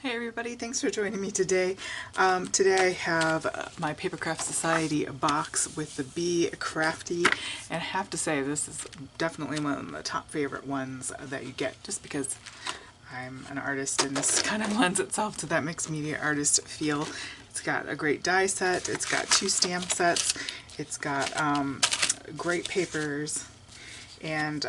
Hey everybody, thanks for joining me today. Today I have my Papercraft Society box with the Be Crafty, and I have to say this is definitely one of the top favorite ones that you get, just because I'm an artist and this kind of lends itself to that mixed media artist feel. It's got a great die set, it's got 2 stamp sets, it's got great papers, and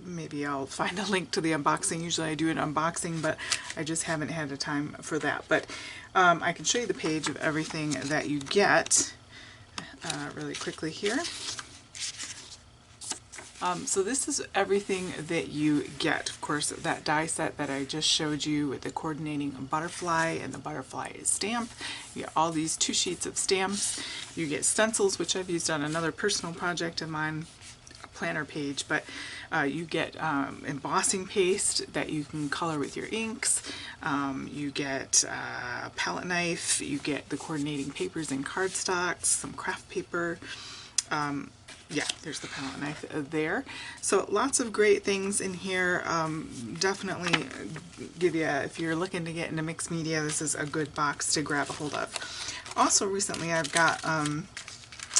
maybe I'll find a link to the unboxing. Usually I do an unboxing, but I just haven't had the time for that. But I can show you the page of everything that you get really quickly here. So this is everything that you get. Of course, that die set that I just showed you with the coordinating butterfly, and the butterfly is stamp. You get all these 2 sheets of stamps. You get stencils, which I've used on another personal project of mine, planner page, but you get embossing paste that you can color with your inks. You get a palette knife, you get the coordinating papers and cardstocks, some craft paper. Yeah, there's the palette knife there. So lots of great things in here. Definitely give you, if you're looking to get into mixed media, this is a good box to grab a hold of. Also recently I've got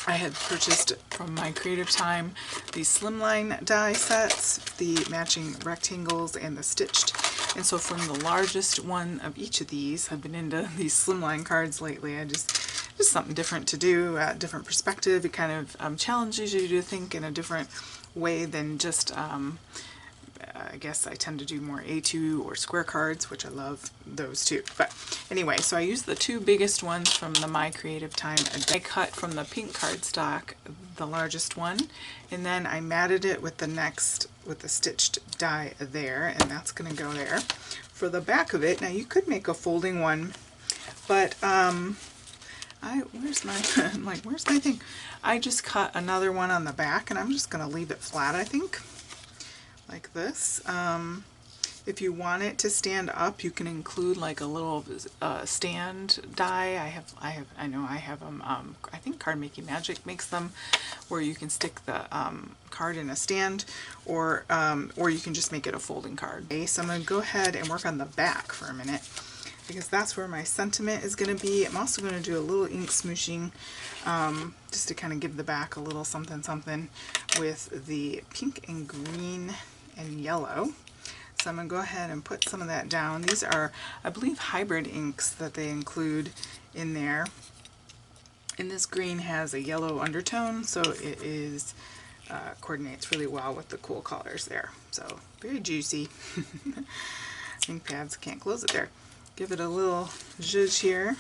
I had purchased from my creative time these Slimline die sets, the matching rectangles and the stitched. And so from the largest one of each of these, I've been into these Slimline cards lately. Just something different to do, a different perspective. It kind of challenges you to think in a different way than just I guess I tend to do more A2 or square cards, which I love those too. But anyway, so I used the 2 biggest ones from the My Creative Time. I cut from the pink cardstock, the largest one, and then I matted it with the stitched die there, and that's going to go there. For the back of it, now you could make a folding one, but where's my where's my thing? I just cut another one on the back, and I'm just going to leave it flat, I think. Like this. If you want it to stand up, you can include like a little stand die. I know I have them. I think Card Making Magic makes them, where you can stick the card in a stand, or you can just make it a folding card. Okay, so I'm going to go ahead and work on the back for a minute, because that's where my sentiment is going to be. I'm also going to do a little ink smooshing, just to kind of give the back a little something something with the pink and green and yellow. So I'm going to go ahead and put some of that down. These are, I believe, hybrid inks that they include in there. And this green has a yellow undertone, so it is coordinates really well with the cool colors there. So very juicy. Ink pads, can't close it there. Give it a little zhuzh here.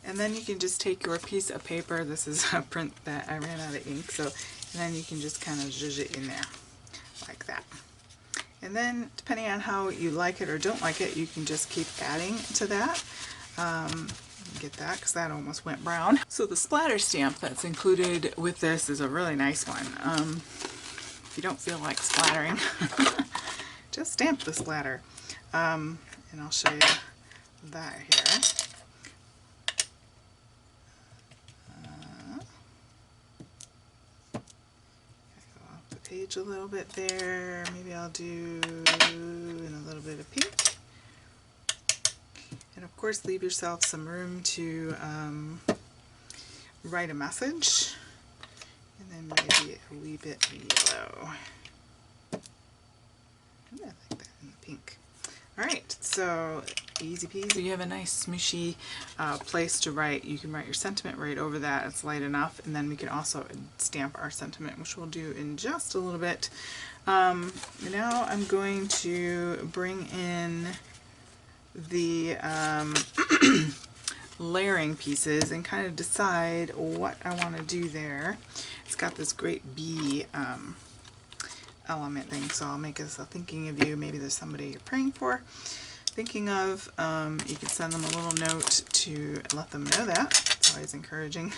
And then you can just take your piece of paper. This is a print that I ran out of ink, so and then you can just kind of zhuzh it in there like that. And then depending on how you like it or don't like it, you can just keep adding to that. Get that, because that almost went brown. So the splatter stamp that's included with this is a really nice one. If you don't feel like splattering, just stamp the splatter. And I'll show you that here. Go off the page a little bit there. Maybe I'll do in a little bit of pink. And of course, leave yourself some room to write a message. And then maybe a wee bit yellow. I like that in the pink. Alright, so easy peasy. So you have a nice smooshy place to write. You can write your sentiment right over that. It's light enough. And then we can also stamp our sentiment, which we'll do in just a little bit. Now I'm going to bring in the layering pieces and kind of decide what I want to do there. It's got this great bee element thing, so I'll make this a thinking of you. Maybe there's somebody you're praying for, thinking of. You can send them a little note to let them know that. It's always encouraging.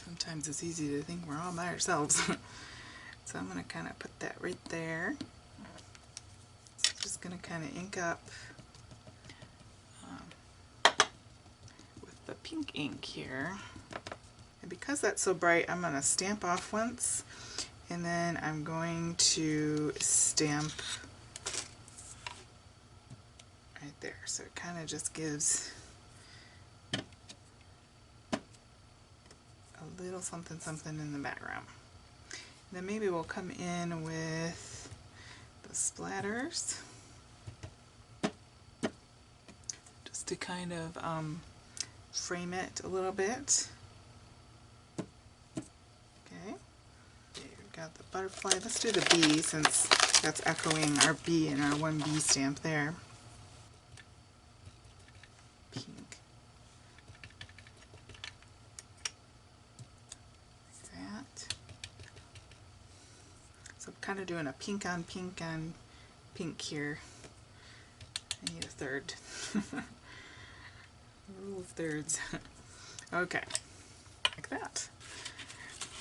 Sometimes it's easy to think we're all by ourselves. So I'm going to kind of put that right there. So I'm just going to kind of ink up with the pink ink here. And because that's so bright, I'm going to stamp off once And then I'm going to stamp right there. So it kind of just gives a little something something in the background. And then maybe we'll come in with the splatters just to kind of frame it a little bit. Okay, we've got the butterfly. Let's do the bee since that's echoing our bee and our 1B stamp there. Pink. Like that. So I'm kind of doing a pink on pink here. I need a third. Rule of thirds. Okay, like that.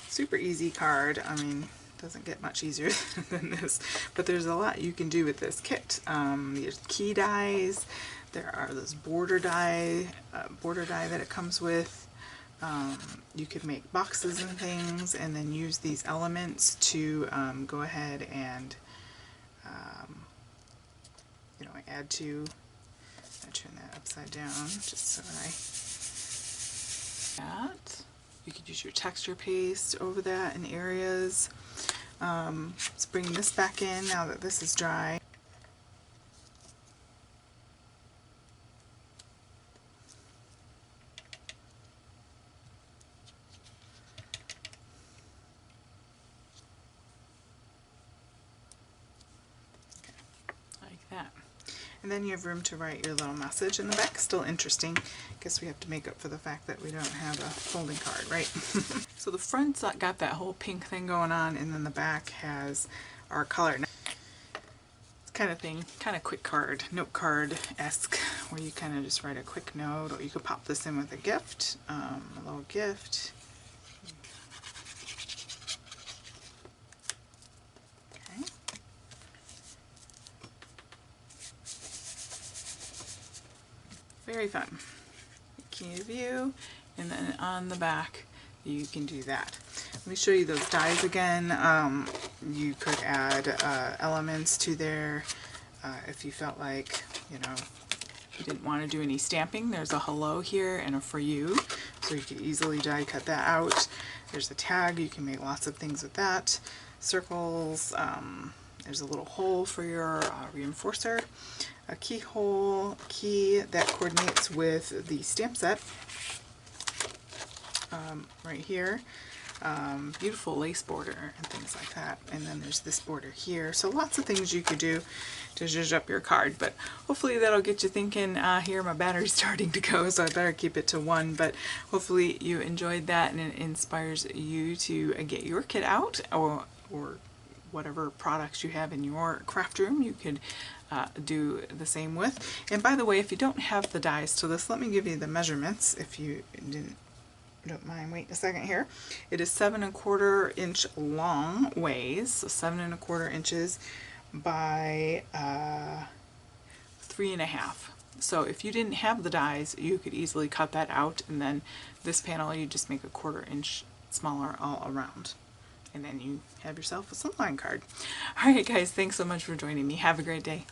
Super easy card. I mean, doesn't get much easier than this, but there's a lot you can do with this kit. There's key dies. There are those border die that it comes with. You could make boxes and things, and then use these elements to go ahead and you know, add to. I turn that upside down just so that. You could use your texture paste over that in areas. Let's bring this back in now that this is dry. Like that. And then you have room to write your little message in the back. Still interesting. Guess we have to make up for the fact that we don't have a folding card, right? So the front's got that whole pink thing going on, and then the back has our color. It's kind of thing, kind of quick card, note card-esque, where you kind of just write a quick note, or you could pop this in with a gift, a little gift. Very fun. Key view, and then on the back you can do that. Let me show you those dies again. You could add elements to there if you felt like, you know, you didn't want to do any stamping. There's a hello here and a for you, so you could easily die cut that out. There's a tag, you can make lots of things with that. Circles, there's a little hole for your reinforcer. A keyhole key that coordinates with the stamp set right here. Beautiful lace border and things like that. And then there's this border here. So lots of things you could do to zhuzh up your card. But hopefully that'll get you thinking, here my battery's starting to go, so I better keep it to 1. But hopefully you enjoyed that and it inspires you to get your kit out, or whatever products you have in your craft room you could do the same with. And by the way, if you don't have the dies to this, let me give you the measurements if you don't mind waiting a second here. It is 7 1/4 inch long ways, so 7 1/4 inches by 3 1/2. So if you didn't have the dies, you could easily cut that out, and then this panel you just make a 1/4 inch smaller all around. And then you have yourself a Slimline card. Alright guys, thanks so much for joining me. Have a great day.